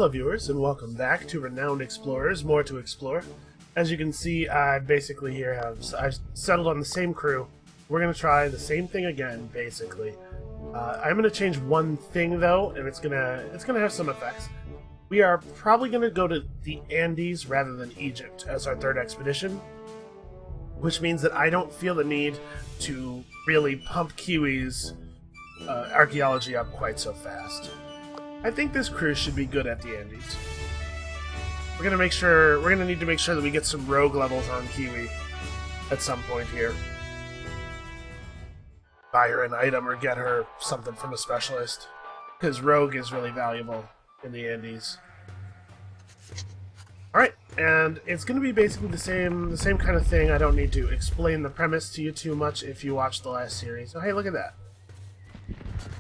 Hello viewers, and welcome back to Renowned Explorers, More to Explore. As you can see, I basically here I've settled on the same crew. We're going to try the same thing again, basically. I'm going to change one thing though, and it's gonna have some effects. We are probably going to go to the Andes rather than Egypt as our third expedition, which means that I don't feel the need to really pump Kiwi's archaeology up quite so fast. I think this crew should be good at the Andes. We're gonna need to make sure that we get some rogue levels on Kiwi at some point here. Buy her an item or get her something from a specialist, because rogue is really valuable in the Andes. Alright, and it's gonna be basically the same kind of thing. I don't need to explain the premise to you too much if you watched the last series. Oh hey, look at that.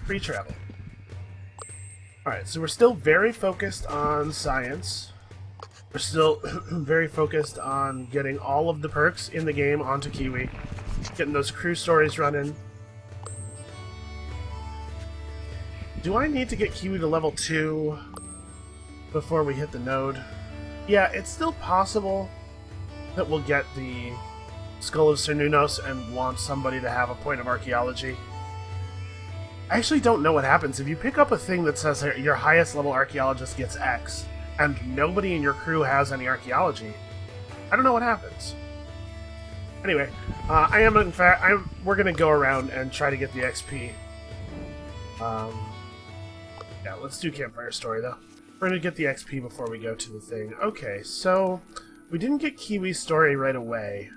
Free travel. Alright, so we're still very focused on science. We're still very focused on getting all of the perks in the game onto Kiwi. Getting those crew stories running. Do I need to get Kiwi to level 2 before we hit the node? Yeah, it's still possible that we'll get the Skull of Cernunnos and want somebody to have a point of archaeology. I actually don't know what happens. If you pick up a thing that says your highest level archaeologist gets X, and nobody in your crew has any archaeology, I don't know what happens. Anyway, we're gonna go around and try to get the XP. Yeah, let's do campfire story though. We're gonna get the XP before we go to the thing. Okay, so we didn't get Kiwi's story right away.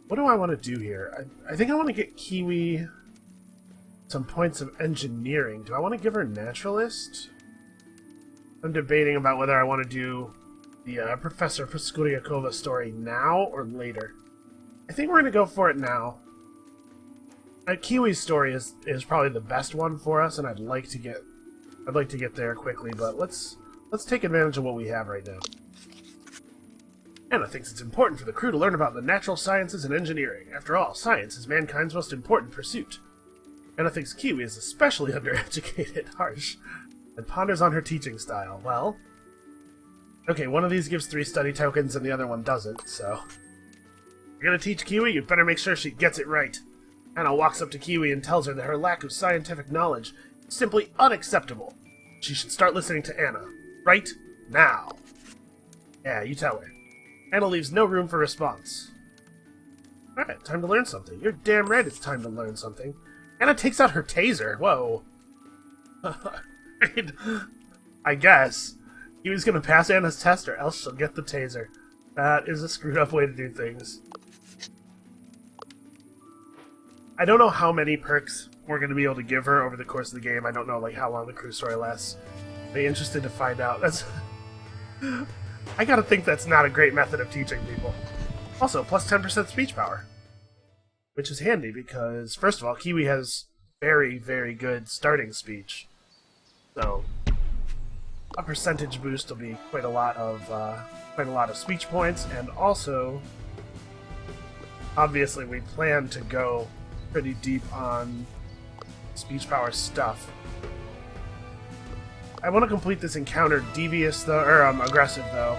What do I want to do here? I think I want to get Kiwi some points of engineering. Do I want to give her naturalist? I'm debating about whether I want to do the Professor Proskuriakova story now or later. I think we're going to go for it now. Kiwi's story is probably the best one for us, and I'd like to get there quickly. But let's take advantage of what we have right now. Anna thinks it's important for the crew to learn about the natural sciences and engineering. After all, science is mankind's most important pursuit. Anna thinks Kiwi is especially undereducated, harsh, and ponders on her teaching style. Well, okay, one of these gives 3 study tokens and the other one doesn't, so... You're gonna teach Kiwi? You better make sure she gets it right. Anna walks up to Kiwi and tells her that her lack of scientific knowledge is simply unacceptable. She should start listening to Anna. Right now. Yeah, you tell her. Anna leaves no room for response. Alright, time to learn something. You're damn right it's time to learn something. Anna takes out her taser. Whoa. I guess. He was going to pass Anna's test or else she'll get the taser. That is a screwed up way to do things. I don't know how many perks we're going to be able to give her over the course of the game. I don't know like how long the crew story lasts. Be interested to find out. That's... I gotta think that's not a great method of teaching people. Also, plus 10% speech power. Which is handy because, first of all, Kiwi has very, very good starting speech. So, a percentage boost will be quite a lot of speech points, and also, obviously, we plan to go pretty deep on speech power stuff. I want to complete this encounter devious though, or aggressive though.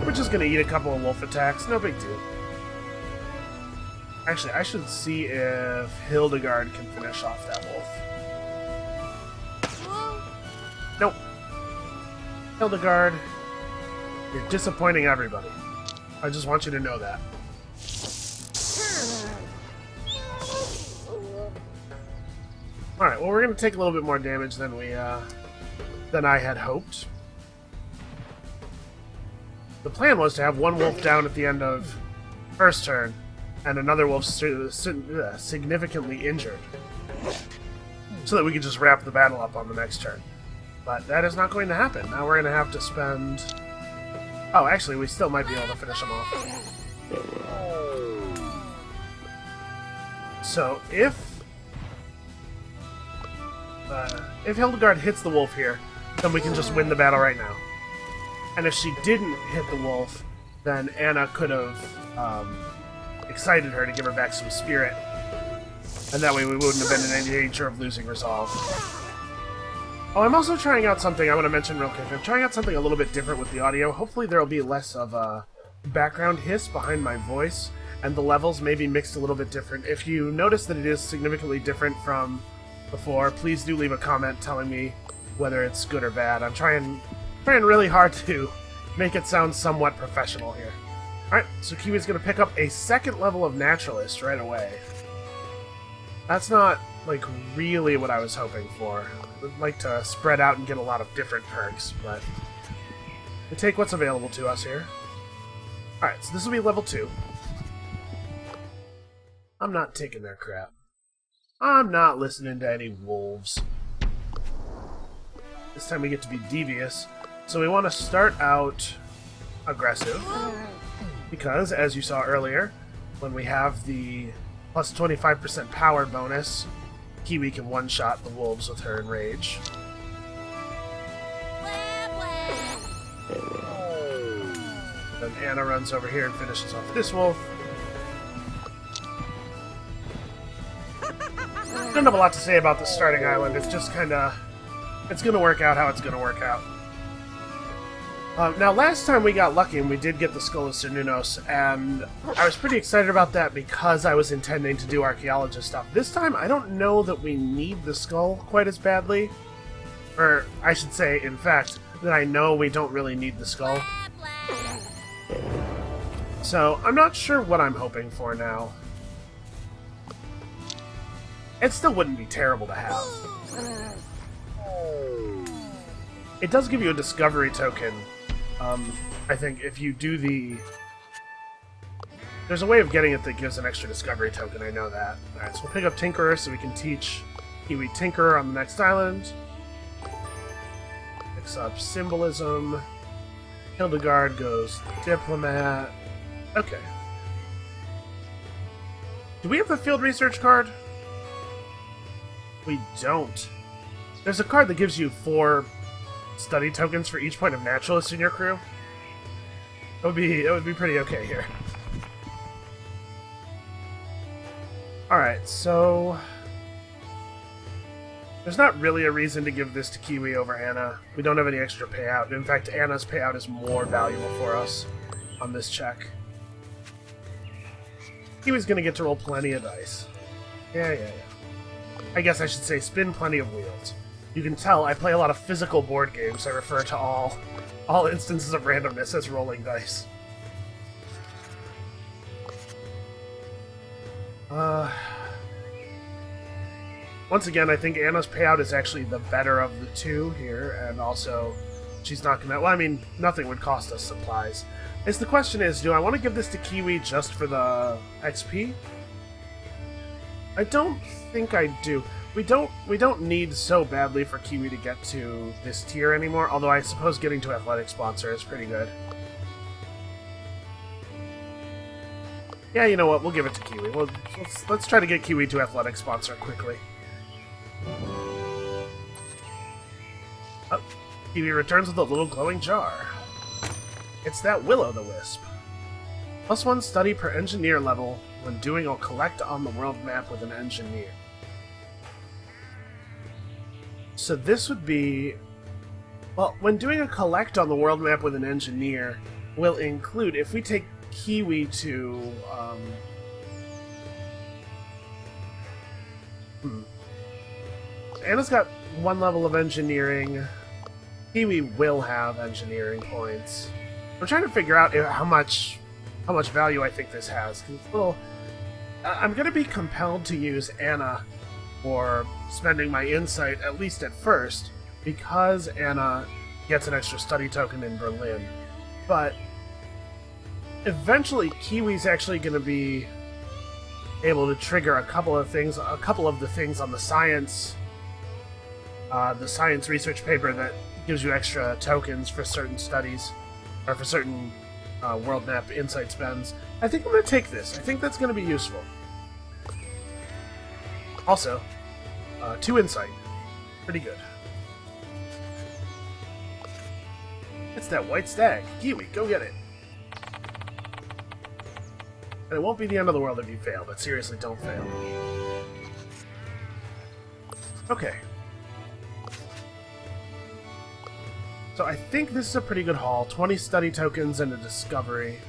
We're just gonna eat a couple of wolf attacks, no big deal. Actually, I should see if Hildegard can finish off that wolf. Nope. Hildegard, you're disappointing everybody. I just want you to know that. Alright, well we're going to take a little bit more damage than I had hoped. The plan was to have one wolf down at the end of first turn, and another wolf significantly injured, so that we could just wrap the battle up on the next turn. But that is not going to happen. Now we're going to have to spend... Oh, actually, we still might be able to finish them off. So, if Hildegard hits the wolf here, then we can just win the battle right now. And if she didn't hit the wolf, then Anna could have excited her to give her back some spirit. And that way we wouldn't have been in any danger of losing resolve. Oh, I'm also trying out something I want to mention real quick. I'm trying out something a little bit different with the audio. Hopefully there will be less of a background hiss behind my voice, and the levels may be mixed a little bit different. If you notice that it is significantly different from before, please do leave a comment telling me whether it's good or bad. I'm trying really hard to make it sound somewhat professional here. Alright, so Kiwi's going to pick up a second level of Naturalist right away. That's not, like, really what I was hoping for. I would like to spread out and get a lot of different perks, but we take what's available to us here. Alright, so this will be level 2. I'm not taking their crap. I'm not listening to any wolves. This time we get to be devious. So we want to start out aggressive, because, as you saw earlier, when we have the plus 25% power bonus, Kiwi can one-shot the wolves with her Enrage. Then Anna runs over here and finishes off this wolf. I don't have a lot to say about the starting island. It's just kind of... it's going to work out how it's going to work out. Now, last time we got lucky and we did get the Skull of Cernunnos, and I was pretty excited about that because I was intending to do archaeologist stuff. This time, I don't know that we need the skull quite as badly. Or, I should say, in fact, that I know we don't really need the skull. So, I'm not sure what I'm hoping for now. It still wouldn't be terrible to have. It does give you a discovery token. I think if you do the... there's a way of getting it that gives an extra discovery token, I know that. Alright, so we'll pick up Tinkerer so we can teach Kiwi Tinkerer on the next island. Picks up Symbolism. Hildegard goes Diplomat. Okay. Do we have the Field Research card? We don't. There's a card that gives you 4 study tokens for each point of Naturalist in your crew. It would be pretty okay here. Alright, so... there's not really a reason to give this to Kiwi over Anna. We don't have any extra payout. In fact, Anna's payout is more valuable for us on this check. Kiwi's gonna get to roll plenty of dice. Yeah. I guess I should say spin plenty of wheels. You can tell I play a lot of physical board games. I refer to all instances of randomness as rolling dice. Once again, I think Anna's payout is actually the better of the two here, and also she's not gonna... well, I mean, nothing would cost us supplies. The question is, do I want to give this to Kiwi just for the XP? I don't think I do. We don't need so badly for Kiwi to get to this tier anymore, although I suppose getting to Athletic Sponsor is pretty good. Yeah, you know what? We'll give it to Kiwi. Let's try to get Kiwi to Athletic Sponsor quickly. Oh, Kiwi returns with a little glowing jar. It's that Will-o'-the-Wisp. +1 study per engineer level when doing a collect on the world map with an engineer. So this would be... well, when doing a collect on the world map with an engineer will include, if we take Kiwi to... Anna's got 1 level of engineering. Kiwi will have engineering points. I'm trying to figure out how much value I think this has. It's a little... I'm going to be compelled to use Anna for spending my insight, at least at first, because Anna gets an extra study token in Berlin. But eventually Kiwi's actually going to be able to trigger a couple of the things on the science research paper that gives you extra tokens for certain studies, or for certain world map insight spends. I think I'm going to take this. I think that's going to be useful. Also, 2 insight. Pretty good. It's that white stag. Kiwi, go get it. And it won't be the end of the world if you fail, but seriously, don't fail. Okay. So I think this is a pretty good haul. 20 study tokens and a discovery.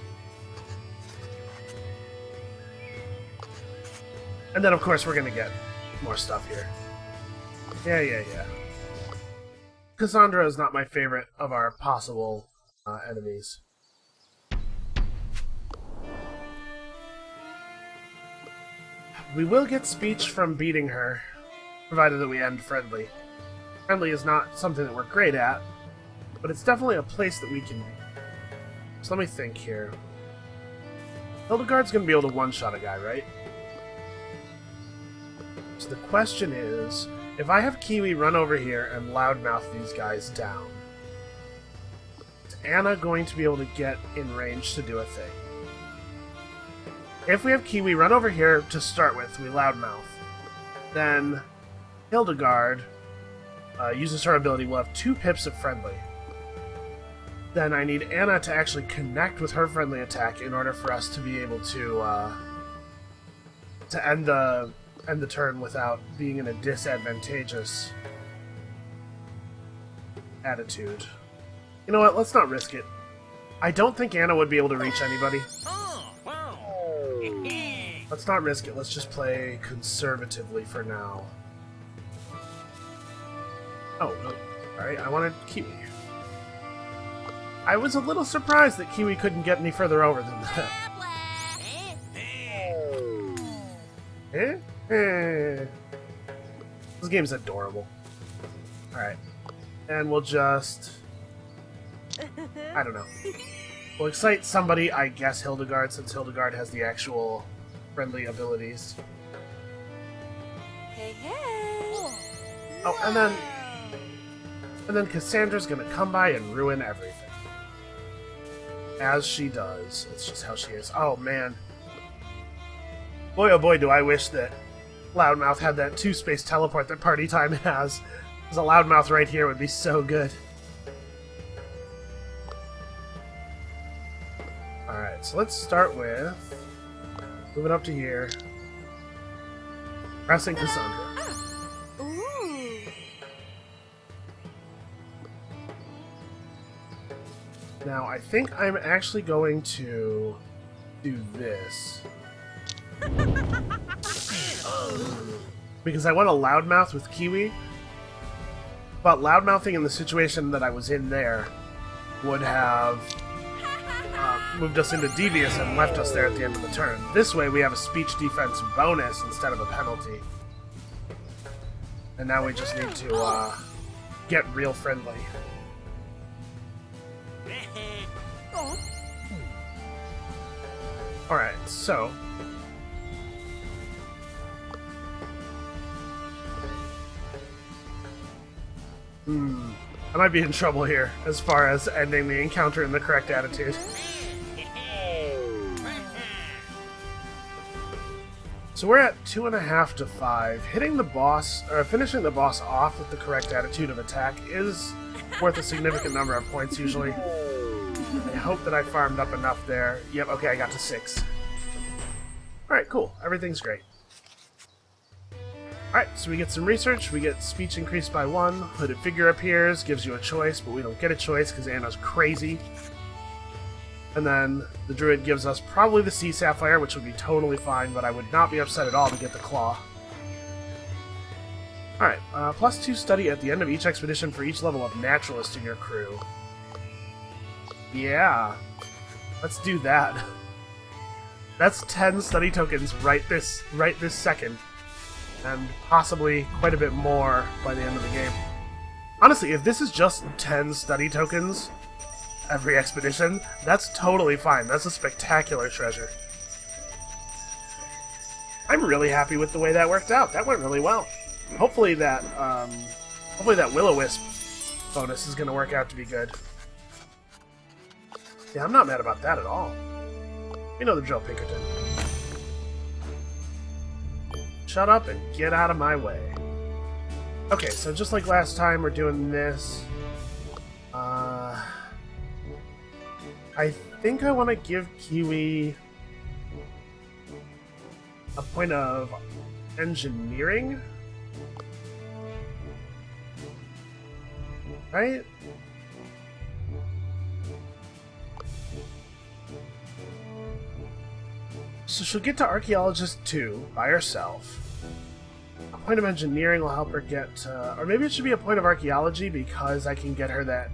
And then, of course, we're going to get more stuff here. Yeah. Cassandra is not my favorite of our possible enemies. We will get speech from beating her, provided that we end friendly. Friendly is not something that we're great at, but it's definitely a place that we can be. So let me think here. Hildegard's going to be able to one-shot a guy, right? So the question is, if I have Kiwi run over here and loudmouth these guys down, is Anna going to be able to get in range to do a thing? If we have Kiwi run over here to start with, we loudmouth. Then Hildegard uses her ability. We'll have 2 pips of friendly. Then I need Anna to actually connect with her friendly attack in order for us to be able to end the turn without being in a disadvantageous attitude. You know what? Let's not risk it. I don't think Anna would be able to reach anybody. Let's not risk it. Let's just play conservatively for now. Oh, no. Alright, I wanted Kiwi. I was a little surprised that Kiwi couldn't get any further over than that. This game's adorable. Alright. And we'll just... I don't know. We'll excite somebody, I guess Hildegard, since Hildegard has the actual friendly abilities. Hey. Oh, and then Cassandra's gonna come by and ruin everything. As she does. It's just how she is. Oh, man. Boy, oh boy, do I wish that Loudmouth had that 2-space teleport that Party Time has. Because a Loudmouth right here would be so good. Alright, so let's start with moving up to here. Pressing Cassandra. Ooh. Now, I think I'm actually going to do this. Because I want a loudmouth with Kiwi. But loudmouthing in the situation that I was in there would have moved us into Devious and left us there at the end of the turn. This way we have a speech defense bonus instead of a penalty. And now we just need to get real friendly. Alright, so... I might be in trouble here, as far as ending the encounter in the correct attitude. So we're at 2.5 to 5. Hitting the boss, or finishing the boss off with the correct attitude of attack is worth a significant number of points, usually. I hope that I farmed up enough there. Yep, okay, I got to 6. Alright, cool. Everything's great. Alright, so we get some research, we get speech increased by 1, hooded figure appears, gives you a choice, but we don't get a choice because Anna's crazy. And then the druid gives us probably the sea sapphire, which would be totally fine, but I would not be upset at all to get the claw. Alright, plus 2 study at the end of each expedition for each level of naturalist in your crew. Yeah, let's do that. That's 10 study tokens right this second. And possibly quite a bit more by the end of the game. Honestly, if this is just 10 study tokens every expedition, that's totally fine. That's a spectacular treasure. I'm really happy with the way that worked out. That went really well. Hopefully that Will-O-Wisp bonus is going to work out to be good. Yeah, I'm not mad about that at all. You know the drill, Pinkerton. Shut up and get out of my way. Okay, so just like last time, we're doing this. I think I want to give Kiwi a point of engineering. Right? So she'll get to Archaeologist 2 by herself. A point of engineering will help her get... or maybe it should be a point of archaeology because I can get her that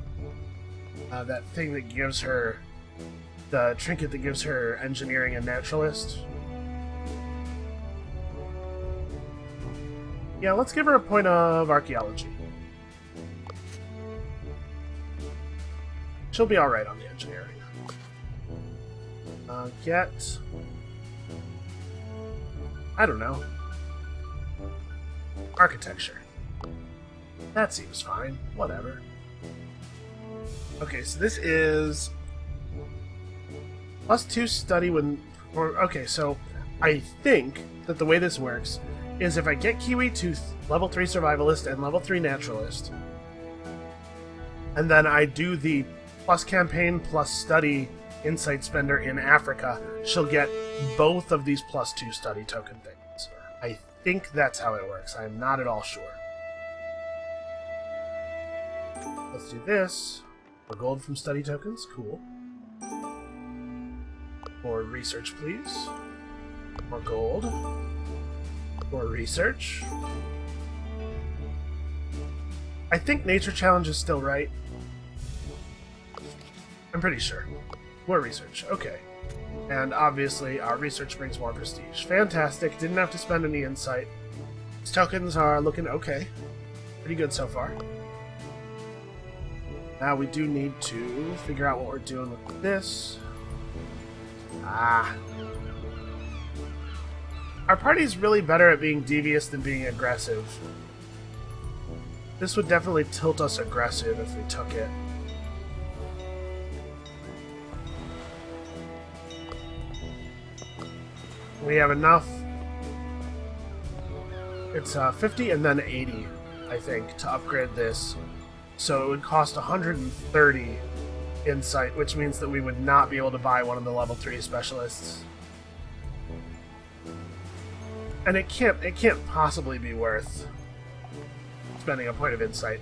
that thing that gives her... the trinket that gives her engineering and naturalist. Yeah, let's give her a point of archaeology. She'll be alright on the engineering. Get... I don't know. Architecture. That seems fine. Whatever. Okay, so this is... +2 study when... okay, so I think that the way this works is if I get Kiwi to level 3 Survivalist and level 3 Naturalist, and then I do the plus campaign plus study insight spender in Africa, she'll get both of these +2 study token things. I think that's how it works. I'm not at all sure. Let's do this. More gold from study tokens. Cool. More research, please. More gold. More research. I think Nature Challenge is still right. I'm pretty sure. More research. Okay. And obviously, our research brings more prestige. Fantastic. Didn't have to spend any insight. These tokens are looking okay. Pretty good so far. Now we do need to figure out what we're doing with this. Our party's really better at being devious than being aggressive. This would definitely tilt us aggressive if we took it. We have enough. It's 50 and then 80, I think, to upgrade this. So it would cost 130 insight, which means that we would not be able to buy one of the level 3 specialists. And it can't possibly be worth spending a point of insight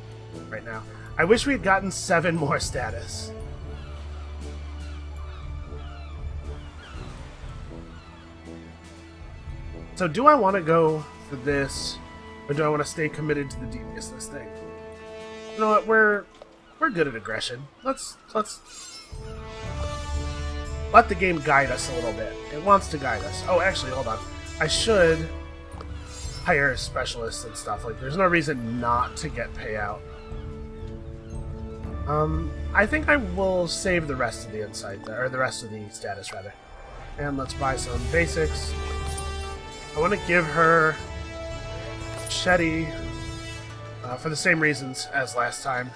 right now. I wish we had gotten 7 more status. So do I want to go for this, or do I want to stay committed to the deviousness thing? You know what, we're good at aggression. Let's let the game guide us a little bit. It wants to guide us. Oh, actually, hold on. I should hire specialists and stuff. Like, there's no reason not to get payout. I think I will save the rest of the insight, or the rest of the status, rather. And let's buy some basics. I want to give her Shetty for the same reasons as last time.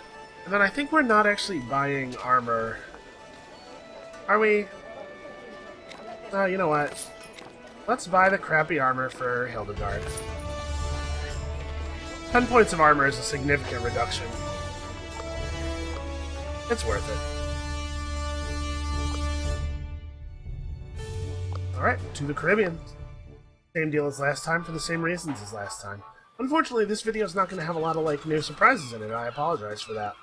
And then I think we're not actually buying armor. Are we? You know what? Let's buy the crappy armor for Hildegard. 10 points of armor is a significant reduction. It's worth it. Alright, to the Caribbean. Same deal as last time for the same reasons as last time. Unfortunately, this video is not going to have a lot of new surprises in it. I apologize for that.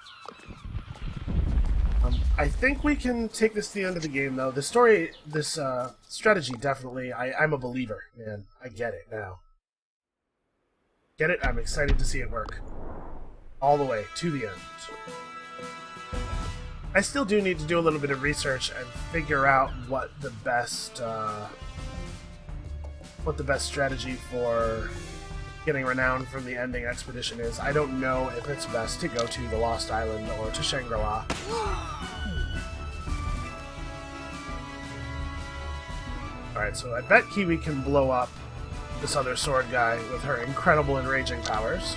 I think we can take this to the end of the game, though. The story, this strategy, definitely, I'm a believer, man. I get it now. Get it? I'm excited to see it work. All the way to the end. I still do need to do a little bit of research and figure out what the best strategy for getting renown from the ending expedition is. I don't know if it's best to go to the Lost Island or to Shangri-La. Alright, so I bet Kiwi can blow up this other sword guy with her incredible enraging powers.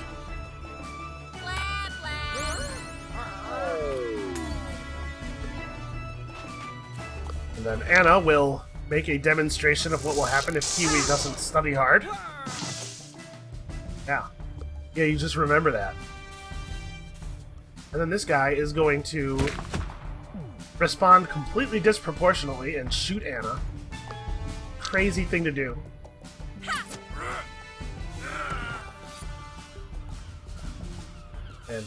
And then Anna will make a demonstration of what will happen if Kiwi doesn't study hard. Yeah, you just remember that. And then this guy is going to respond completely disproportionately and shoot Anna. Crazy thing to do. And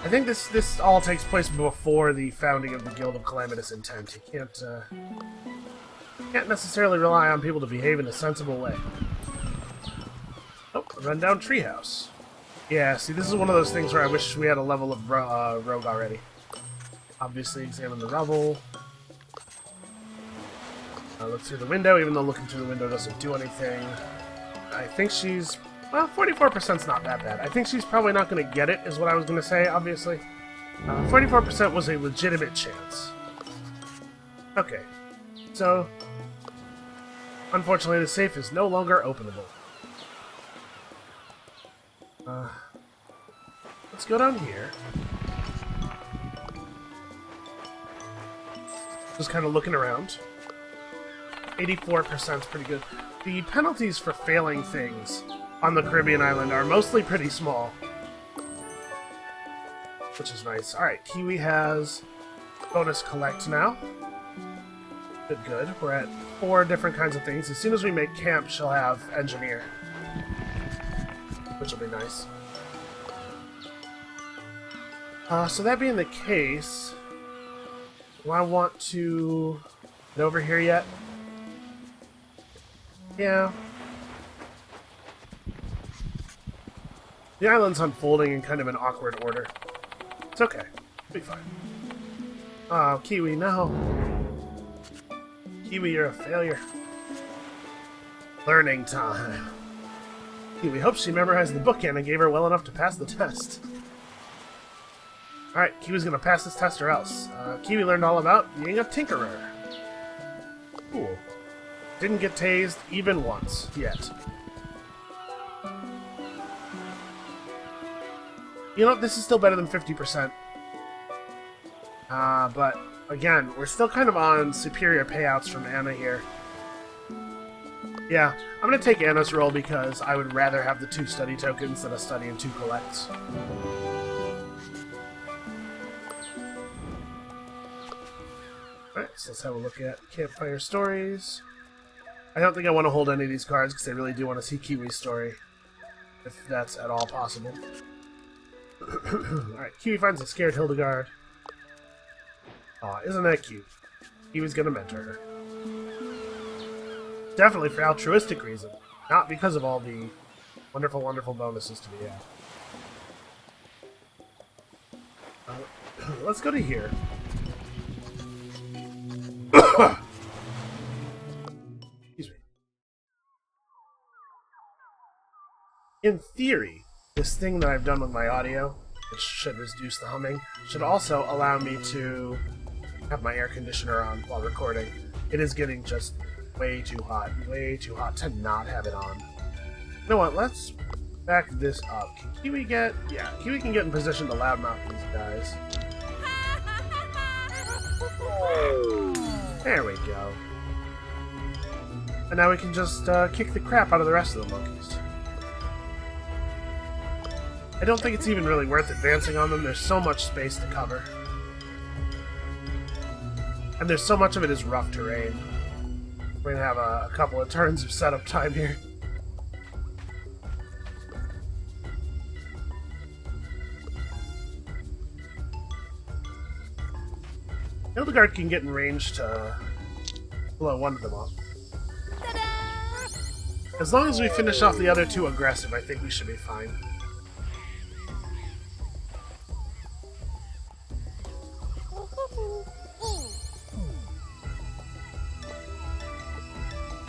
I think this all takes place before the founding of the Guild of Calamitous Intent. You can't necessarily rely on people to behave in a sensible way. Oh, a rundown treehouse. Yeah, see, this is one of those things where I wish we had a level of rogue already. Obviously, examine the rubble. Look through the window, even though looking through the window doesn't do anything. I think she's... Well, 44%'s not that bad. I think she's probably not going to get it, is what I was going to say, obviously. 44% was a legitimate chance. Okay. So, unfortunately, the safe is no longer openable. Let's go down here. Just kind of looking around. 84% is pretty good. The penalties for failing things on the Caribbean island are mostly pretty small, which is nice. Alright, Kiwi has bonus collect now. Good, good. We're at 4 different kinds of things. As soon as we make camp, she'll have engineer, which will be nice. So that being the case, do I want to get over here yet? Yeah. The island's unfolding in kind of an awkward order. It's okay. It'll be fine. Oh, Kiwi, no. Kiwi, you're a failure. Learning time. Kiwi hopes she memorized the book and gave her well enough to pass the test. Alright, Kiwi's gonna pass this test or else. Kiwi learned all about being a tinkerer. Cool. Didn't get tased even once, yet. You know, this is still better than 50%. But, again, we're still kind of on superior payouts from Anna here. Yeah, I'm gonna take Anna's role because I would rather have the 2 study tokens than a study and 2 collects. Alright, so let's have a look at campfire stories. I don't think I want to hold any of these cards because I really do want to see Kiwi's story, if that's at all possible. Alright, Kiwi finds a scared Hildegard. Aw, isn't that cute? Kiwi's gonna mentor her. Definitely for altruistic reason, not because of all the wonderful, wonderful bonuses to be had. Let's go to here. Excuse me. In theory, this thing that I've done with my audio, which should reduce the humming, should also allow me to have my air conditioner on while recording. It is getting just way too hot to not have it on. You know what, let's back this up. Can Kiwi get... Yeah, Kiwi can get in position to loudmouth these guys. There we go. And now we can just kick the crap out of the rest of the monkeys. I don't think it's even really worth advancing on them. There's so much space to cover. And there's so much of it is rough terrain. We're gonna have a couple of turns of setup time here. Hildegard can get in range to blow one of them up. As long as we finish off the other 2 aggressive, I think we should be fine.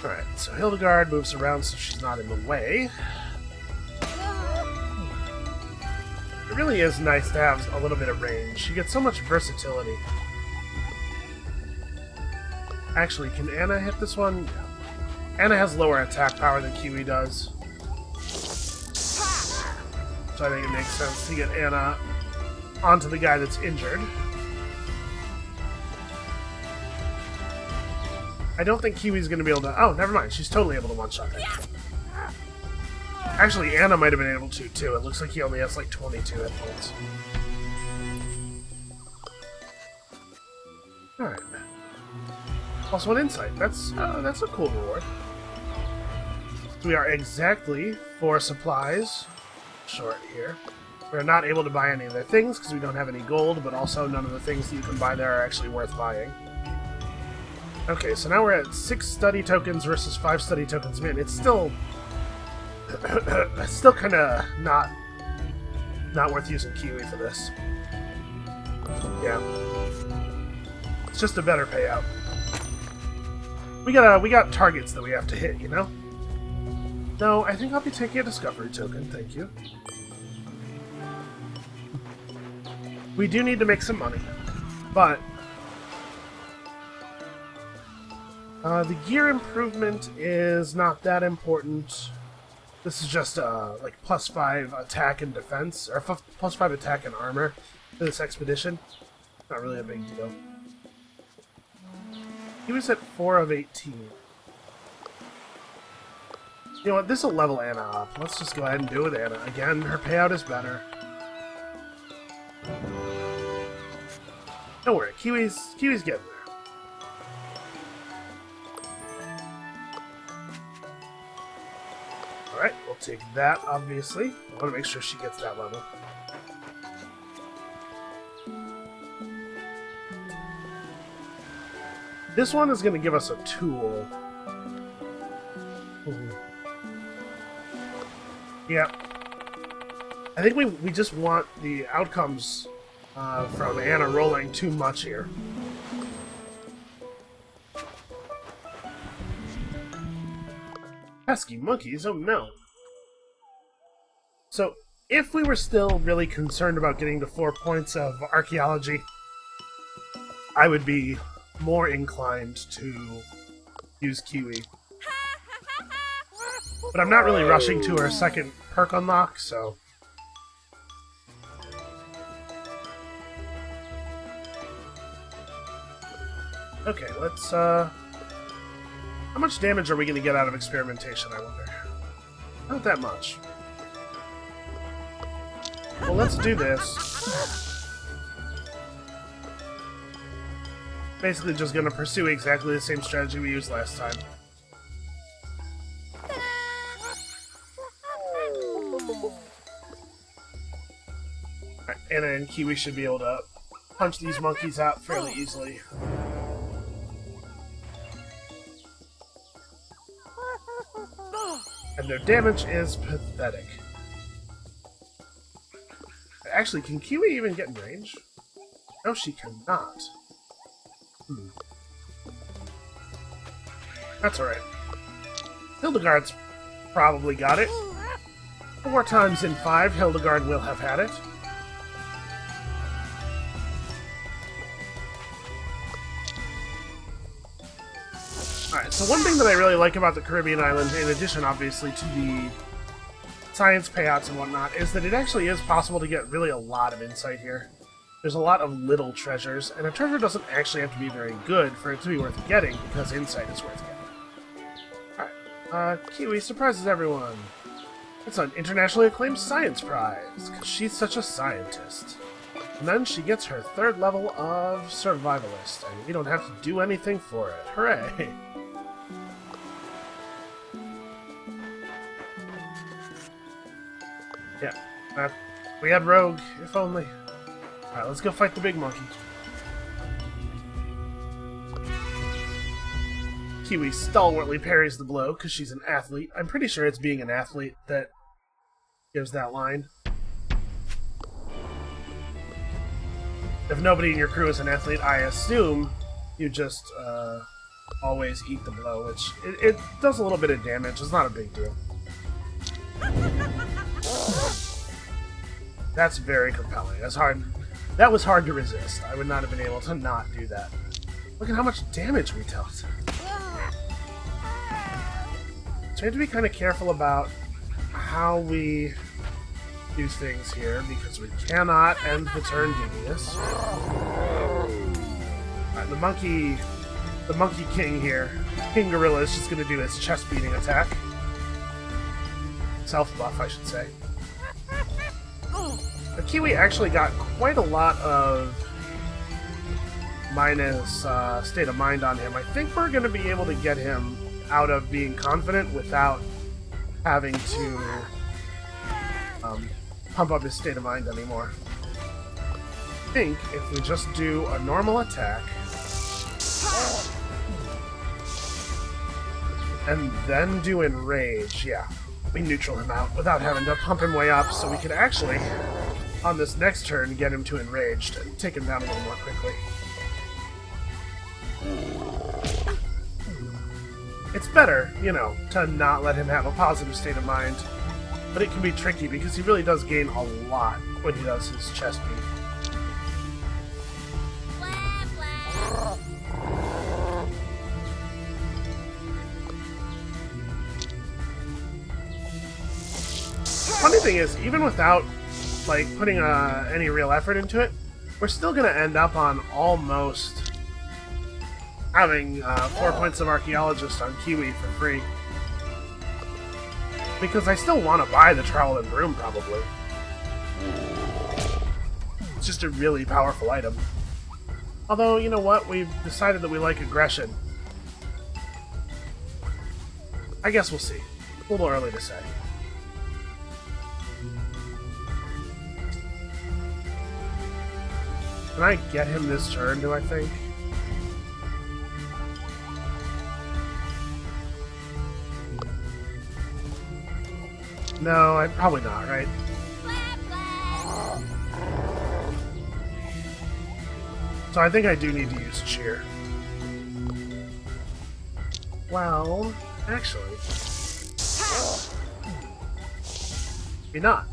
Alright, so Hildegard moves around so she's not in the way. It really is nice to have a little bit of range. She gets so much versatility. Actually, can Anna hit this one? Yeah. Anna has lower attack power than Kiwi does. So I think it makes sense to get Anna onto the guy that's injured. I don't think Kiwi's going to be able to... Oh, never mind. She's totally able to one-shot that. Actually, Anna might have been able to, too. It looks like he only has, like, 22 hit points. Alright. Plus 1 insight. That's a cool reward. So we are exactly 4 supplies short here. We're not able to buy any of their things because we don't have any gold, but also none of the things that you can buy there are actually worth buying. Okay, so now we're at 6 study tokens versus 5 study tokens. Man, it's still... it's still kind of not worth using Kiwi for this. Yeah. It's just a better payout. We got targets that we have to hit, you know? No, I think I'll be taking a discovery token, thank you. We do need to make some money, but the gear improvement is not that important. This is just like +5 attack and defense, or +5 attack and armor for this expedition. Not really a big deal. He was at 4 of 18. You know what? This will level Anna up. Let's just go ahead and do it with Anna. Again, her payout is better. Don't worry, Kiwi's getting there. Alright, we'll take that, obviously. I want to make sure she gets that level. This one is going to give us a tool. Ooh. Yeah. I think we just want the outcomes from Anna rolling too much here. Pesky monkeys, oh no. So, if we were still really concerned about getting to 4 points of archaeology, I would be more inclined to use Kiwi. But I'm not really rushing to her second perk unlock, so... Okay, let's, how much damage are we going to get out of experimentation, I wonder? Not that much. Well, let's do this. Basically just going to pursue exactly the same strategy we used last time. Alright, Anna and Kiwi should be able to punch these monkeys out fairly easily. And their damage is pathetic. Actually, can Kiwi even get in range? No, she cannot. That's alright. Hildegard's probably got it. 4 times in 5, Hildegard will have had it. Alright, so one thing that I really like about the Caribbean island, in addition obviously to the science payouts and whatnot, is that it actually is possible to get really a lot of insight here. There's a lot of little treasures, and a treasure doesn't actually have to be very good for it to be worth getting, because insight is worth getting. Alright, Kiwi surprises everyone. It's an internationally acclaimed science prize, because she's such a scientist. And then she gets her 3rd level of survivalist, and we don't have to do anything for it. Hooray! Yeah, we had Rogue, if only. Alright, let's go fight the big monkey. Kiwi stalwartly parries the blow, because she's an athlete. I'm pretty sure it's being an athlete that gives that line. If nobody in your crew is an athlete, I assume you just always eat the blow, which it does a little bit of damage. It's not a big deal. That's very compelling. That's hard. That was hard to resist. I would not have been able to not do that. Look at how much damage we dealt. So we have to be kind of careful about how we do things here, because we cannot end the turn devious. Alright, the monkey king here, King Gorilla, is just going to do his chest-beating attack. Self-buff, I should say. The Kiwi actually got quite a lot of minus state of mind on him. I think we're going to be able to get him out of being confident without having to pump up his state of mind anymore. I think if we just do a normal attack and then do enrage, yeah, we neutral him out without having to pump him way up, so we could actually, on this next turn, get him to enraged and take him down a little more quickly. It's better, you know, to not let him have a positive state of mind, but it can be tricky because he really does gain a lot when he does his chest beat. Funny thing is, even without like putting any real effort into it, we're still going to end up on almost having 4 points of Archaeologist on Kiwi for free. Because I still want to buy the Trowel and Broom, probably. It's just a really powerful item. Although, you know what? We've decided that we like aggression. I guess we'll see. A little early to say. Can I get him this turn, do I think? No, probably not, right? So I think I do need to use Cheer. Well, actually... maybe not.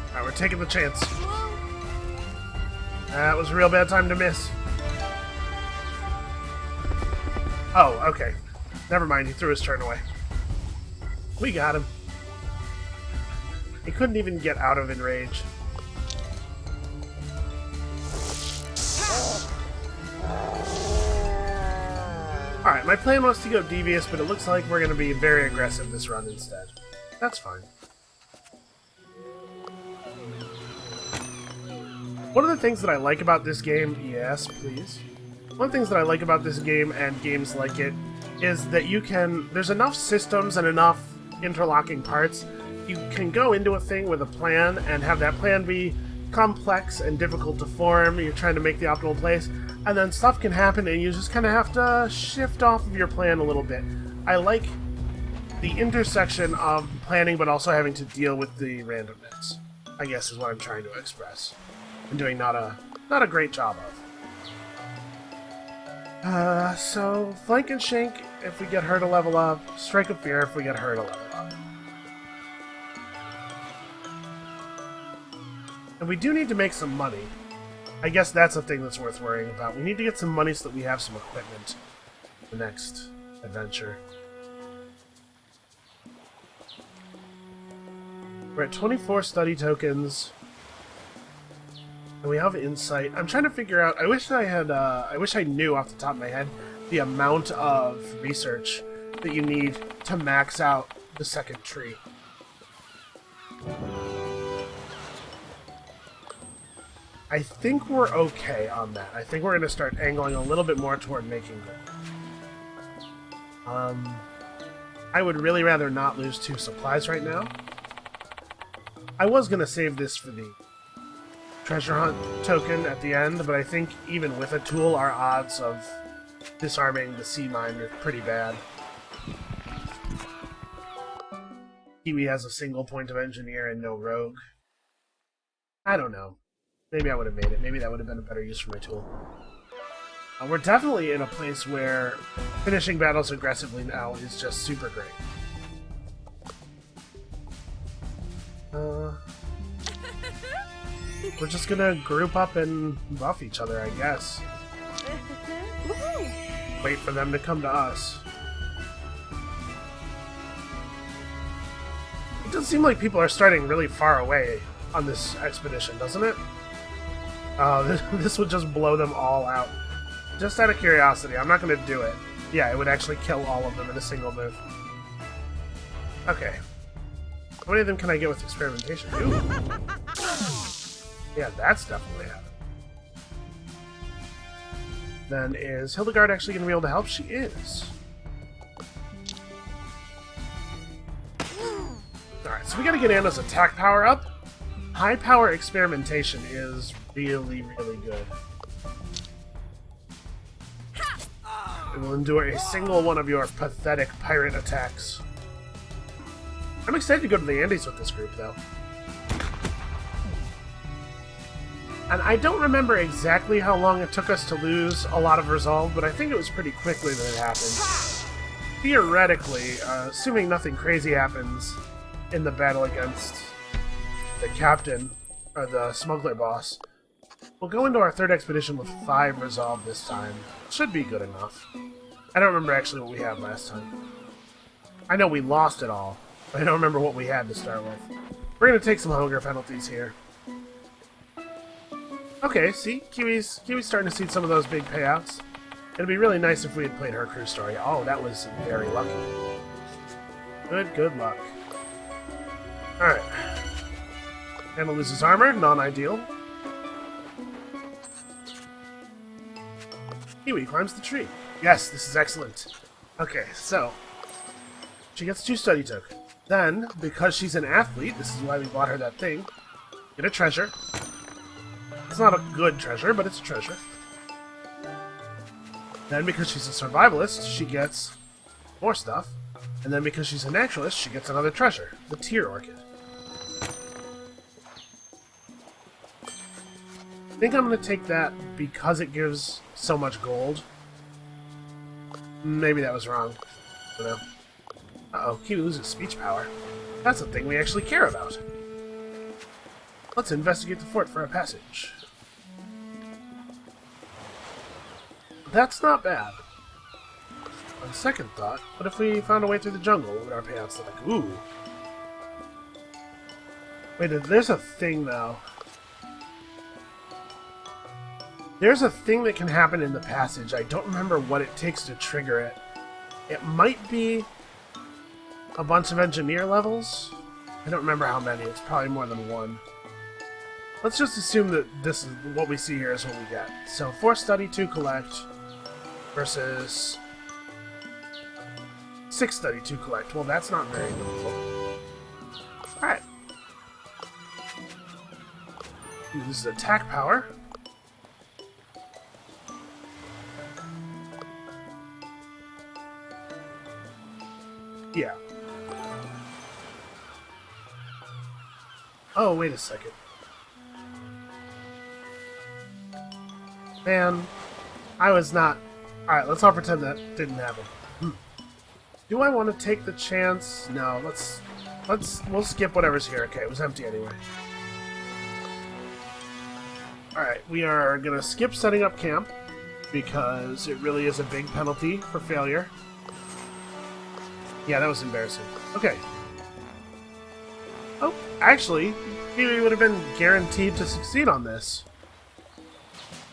Alright, we're taking the chance. That was a real bad time to miss. Oh, okay. Never mind, he threw his turn away. We got him. He couldn't even get out of Enrage. Alright, my plan was to go Devious, but it looks like we're going to be very aggressive this run instead. That's fine. One of the things that I like about this game... Yes, please. One of the things that I like about this game and games like it is that you can... There's enough systems and enough interlocking parts. You can go into a thing with a plan and have that plan be complex and difficult to form. You're trying to make the optimal place. And then stuff can happen and you just kind of have to shift off of your plan a little bit. I like the intersection of planning but also having to deal with the randomness, I guess is what I'm trying to express. And doing not a great job of. So, Flank and Shank if we get her to level up, Strike of Fear if we get her to level up. And we do need to make some money. I guess that's a thing that's worth worrying about. We need to get some money so that we have some equipment for the next adventure. We're at 24 study tokens. And we have insight. I'm trying to figure out... I wish I knew off the top of my head the amount of research that you need to max out the second tree. I think we're okay on that. I think we're going to start angling a little bit more toward making gold. I would really rather not lose 2 supplies right now. I was going to save this for the treasure hunt token at the end, but I think even with a tool, our odds of disarming the sea mine are pretty bad. Kiwi has a single point of engineer and no rogue. I don't know. Maybe I would have made it. Maybe that would have been a better use for my tool. We're definitely in a place where finishing battles aggressively now is just super great. We're just gonna group up and buff each other, I guess. Wait for them to come to us. It does seem like people are starting really far away on this expedition, doesn't it? This would just blow them all out. Just out of curiosity, I'm not gonna do it. Yeah, it would actually kill all of them in a single move. Okay. How many of them can I get with experimentation? Ooh. Yeah, that's definitely happening. Then is Hildegard actually going to be able to help? She is. so we gotta get Anna's attack power up. High power experimentation is really, really good. It will endure a single one of your pathetic pirate attacks. I'm excited to go to the Andes with this group, though. And I don't remember exactly how long it took us to lose a lot of resolve, but I think it was pretty quickly that it happened. Theoretically, assuming nothing crazy happens in the battle against the captain, or the smuggler boss, we'll go into our third expedition with 5 resolve this time. Should be good enough. I don't remember actually what we had last time. I know we lost it all, but I don't remember what we had to start with. We're going to take some hunger penalties here. Okay, see? Kiwi's starting to see some of those big payouts. It'd be really nice if we had played her crew story. Oh, that was very lucky. Good luck. Alright. Anna loses armor, non-ideal. Kiwi climbs the tree. Yes, this is excellent. Okay, so she gets 2 study tokens. Then, because she's an athlete, this is why we bought her that thing, get a treasure. It's not a good treasure, but it's a treasure. Then, because she's a survivalist, she gets more stuff. And then, because she's a naturalist, she gets another treasure, the tear orchid. I think I'm going to take that because it gives so much gold. Maybe that was wrong. I don't know. Uh-oh, Kiwi loses speech power. That's a thing we actually care about. Let's investigate the fort for a passage. That's not bad. On second thought, what if we found a way through the jungle? What would our payouts look like? Ooh. Wait, there's a thing, though. There's a thing that can happen in the passage. I don't remember what it takes to trigger it. It might be a bunch of engineer levels. I don't remember how many. It's probably more than 1. Let's just assume that this is what we see here is what we get. So 4 study, 2 collect, versus 6 study, 2 collect. Well, that's not very helpful. Alright. This is attack power. Yeah. Oh, wait a second. Man, I was not... Alright, let's all pretend that didn't happen. Do I want to take the chance? No, we'll skip whatever's here. Okay, it was empty anyway. Alright, we are gonna skip setting up camp, because it really is a big penalty for failure. Yeah, that was embarrassing. Okay. Oh, actually, Kiwi would have been guaranteed to succeed on this.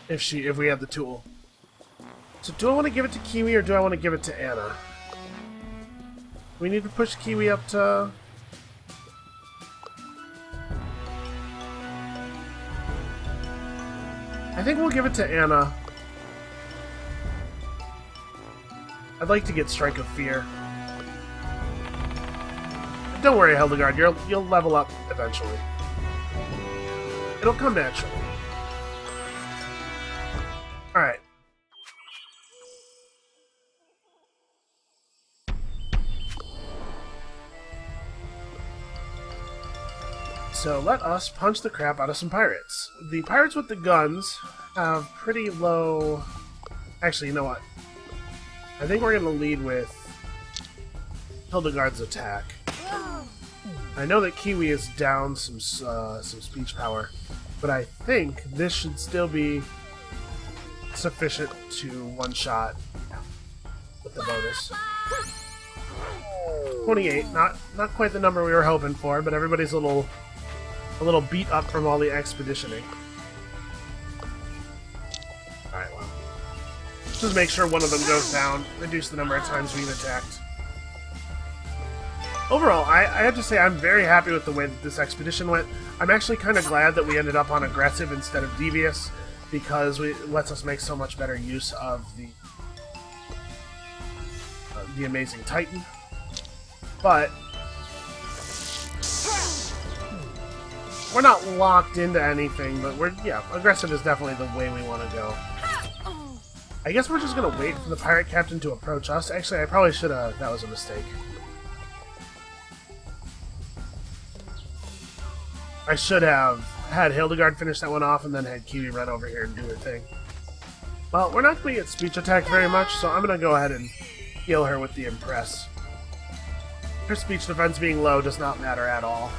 If we had the tool. So do I want to give it to Kiwi or do I want to give it to Anna? We need to push Kiwi up to... I think we'll give it to Anna. I'd like to get Strike of Fear. Don't worry, Hildegard, you'll level up eventually. It'll come naturally. Alright. So let us punch the crap out of some pirates. The pirates with the guns have pretty low... Actually, you know what? I think we're going to lead with Hildegard's attack. I know that Kiwi is down some speech power, but I think this should still be sufficient to one-shot with the bonus. 28, not quite the number we were hoping for, but everybody's a little beat up from all the expeditioning. Alright, well. Just make sure one of them goes down, reduce the number of times we've attacked. Overall, I have to say I'm very happy with the way that this expedition went. I'm actually kind of glad that we ended up on aggressive instead of devious, because it lets us make so much better use of the amazing Titan. But we're not locked into anything, but yeah, aggressive is definitely the way we want to go. I guess we're just gonna wait for the pirate captain to approach us. Actually, I probably should have. That was a mistake. I should have had Hildegard finish that one off and then had Kiwi run over here and do her thing. Well, we're not going to get speech attacked very much, so I'm going to go ahead and heal her with the Impress. Her speech defense being low does not matter at all.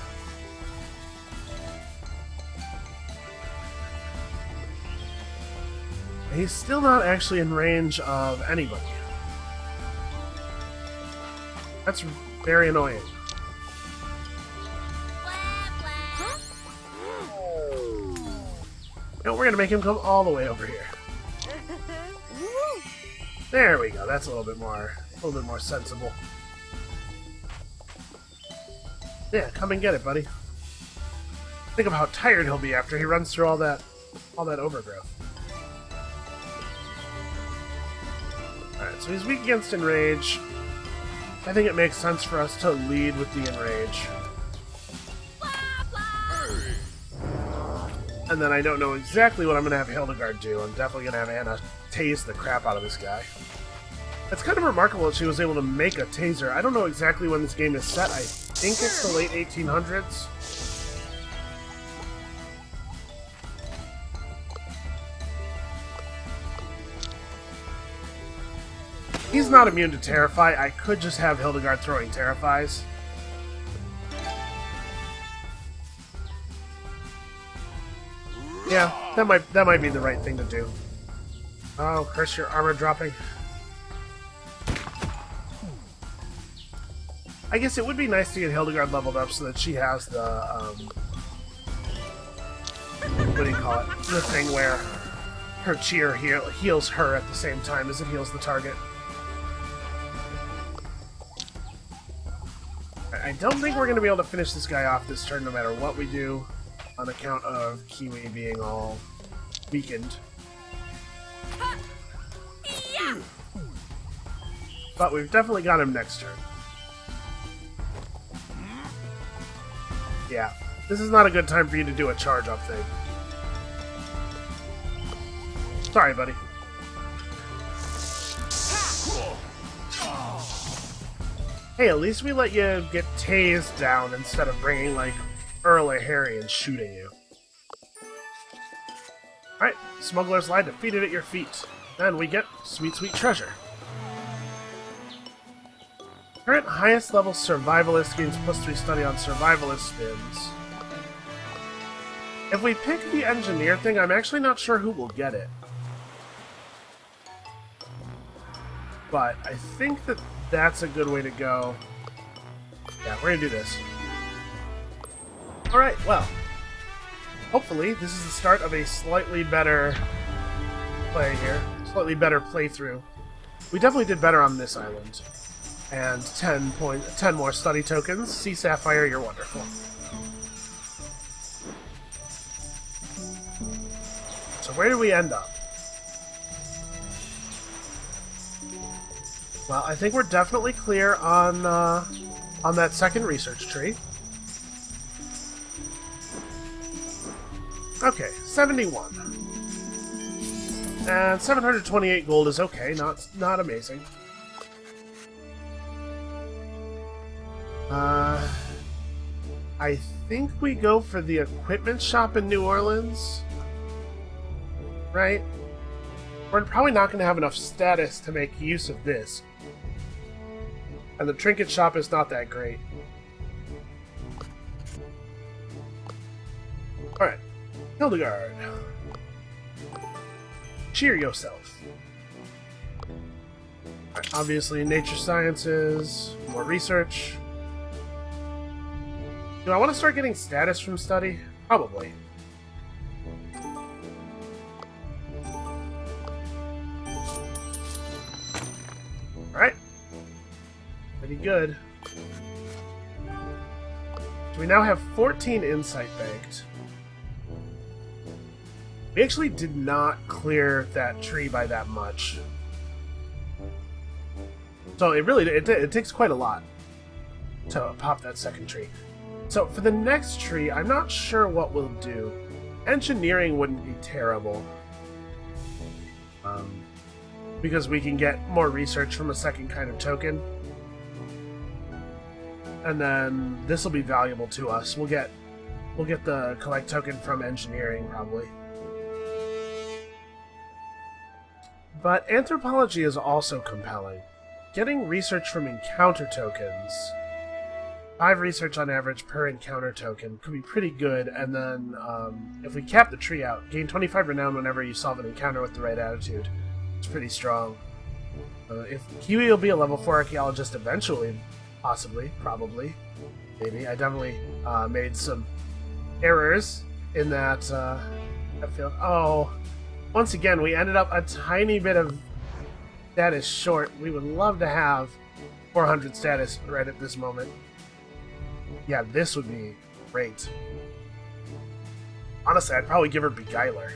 He's still not actually in range of anybody. That's very annoying. No, we're gonna make him come all the way over here. There we go. That's a little bit more sensible. Yeah, come and get it, buddy. Think of how tired he'll be after he runs through all that overgrowth. Alright, so he's weak against Enrage. I think it makes sense for us to lead with the Enrage. And then I don't know exactly what I'm going to have Hildegard do. I'm definitely going to have Anna tase the crap out of this guy. It's kind of remarkable that she was able to make a taser. I don't know exactly when this game is set. I think it's the late 1800s. He's not immune to Terrify. I could just have Hildegard throwing Terrifies. Yeah, that might be the right thing to do. Oh, curse your armor dropping. I guess it would be nice to get Hildegard leveled up so that she has the, what do you call it? The thing where her cheer heals her at the same time as it heals the target. I don't think we're going to be able to finish this guy off this turn no matter what we do, on account of Kiwi being all weakened. But we've definitely got him next turn. Yeah, this is not a good time for you to do a charge-up thing. Sorry, buddy. Hey, at least we let you get tased down instead of bringing, like, Earl or Harry and shooting you. Alright, Smuggler's Lie defeated at your feet. Then we get sweet, sweet treasure. Current highest level Survivalist gains +3 study on Survivalist spins. If we pick the Engineer thing, I'm actually not sure who will get it. But I think that that's a good way to go. Yeah, we're gonna do this. Alright, well. Hopefully, this is the start of a slightly better play here. Slightly better playthrough. We definitely did better on this island. And 10 more study tokens. Sea Sapphire, you're wonderful. So where do we end up? Well, I think we're definitely clear on that second research tree. Okay, 71. And 728 gold is okay, not amazing. I think we go for the equipment shop in New Orleans. Right? We're probably not going to have enough status to make use of this. And the trinket shop is not that great. Alright. Hildegard. Cheer yourself. Right, obviously, nature sciences, more research. Do I want to start getting status from study? Probably. Alright. Pretty good. So we now have 14 insight banked. We actually did not clear that tree by that much. So it takes quite a lot to pop that second tree. So for the next tree, I'm not sure what we'll do. Engineering wouldn't be terrible. Because we can get more research from a second kind of token. And then this will be valuable to us. We'll get the collect token from engineering, probably. But anthropology is also compelling. Getting research from encounter tokens, 5 research on average per encounter token, could be pretty good. And then if we cap the tree out, gain 25 renown whenever you solve an encounter with the right attitude. It's pretty strong. If Kiwi will be a level 4 archaeologist eventually, possibly, probably, maybe. I definitely made some errors in that field. Oh, once again, we ended up a tiny bit of status short. We would love to have 400 status right at this moment. Yeah, this would be great. Honestly, I'd probably give her Beguiler.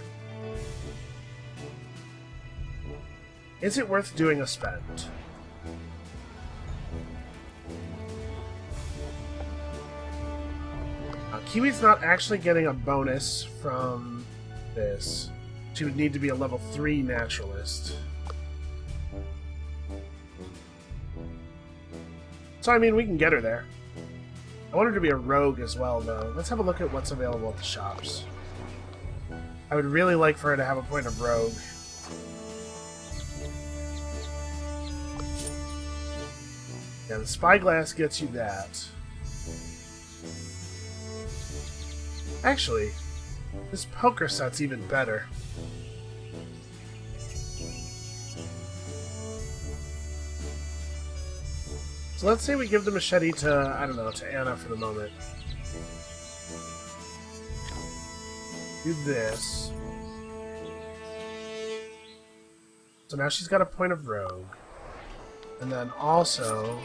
Is it worth doing a spend? Kiwi's not actually getting a bonus from this. She would need to be a level 3 naturalist. So, I mean, we can get her there. I want her to be a rogue as well, though. Let's have a look at what's available at the shops. I would really like for her to have a point of rogue. Yeah, the spyglass gets you that. Actually, this poker set's even better. So let's say we give the machete to, I don't know, to Anna for the moment. Do this. So now she's got a point of rogue. And then also...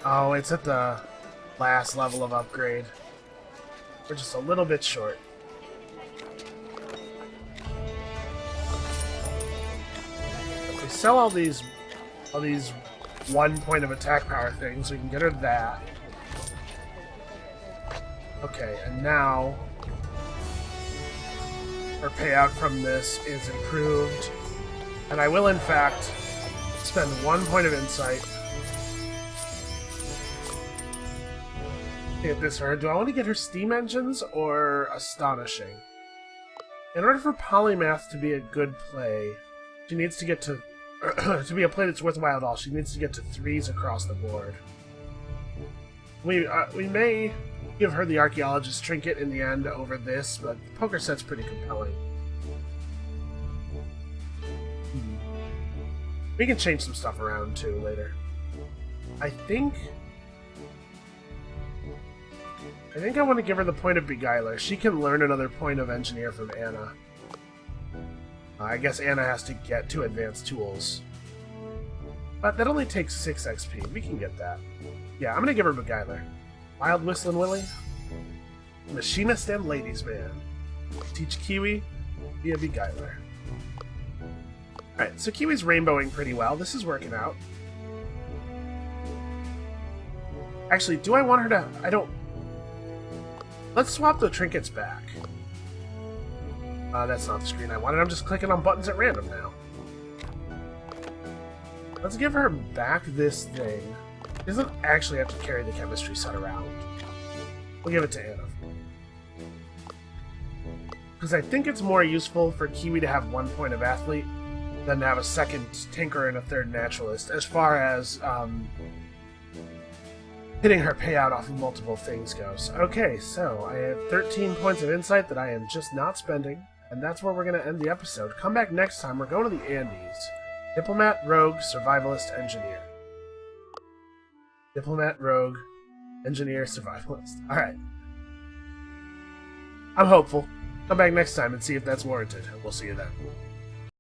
Oh, it's at the last level of upgrade. We're just a little bit short. If we sell all these 1 point of attack power things, we can get her that. Okay, and now her payout from this is improved. And I will, in fact, spend 1 point of insight. Get this for her. Do I want to get her steam engines or astonishing? In order for polymath to be a good play, she needs to get to to be a play that's worthwhile at all. She needs to get to 3s across the board. We may give her the archaeologist trinket in the end over this, but the poker set's pretty compelling. We can change some stuff around too later. I think I want to give her the point of Beguiler. She can learn another point of Engineer from Anna. I guess Anna has to get 2 advanced tools. But that only takes 6 XP. We can get that. Yeah, I'm going to give her Beguiler. Wild Whistling Willie. Machinist and Ladies Man. Teach Kiwi. Be a Beguiler. Alright, so Kiwi's rainbowing pretty well. This is working out. Actually, do I want her to... I don't... Let's swap the trinkets back. That's not the screen I wanted. I'm just clicking on buttons at random now. Let's give her back this thing. She doesn't actually have to carry the chemistry set around. We'll give it to Anna. Because I think it's more useful for Kiwi to have 1 point of athlete than to have a 2nd tinker and a 3rd naturalist, as far as hitting her payout off of multiple things goes. Okay, so I have 13 points of insight that I am just not spending, and that's where we're going to end the episode. Come back next time. We're going to the Andes. Diplomat, Rogue, Survivalist, Engineer. Diplomat, Rogue, Engineer, Survivalist. Alright. I'm hopeful. Come back next time and see if that's warranted. We'll see you then.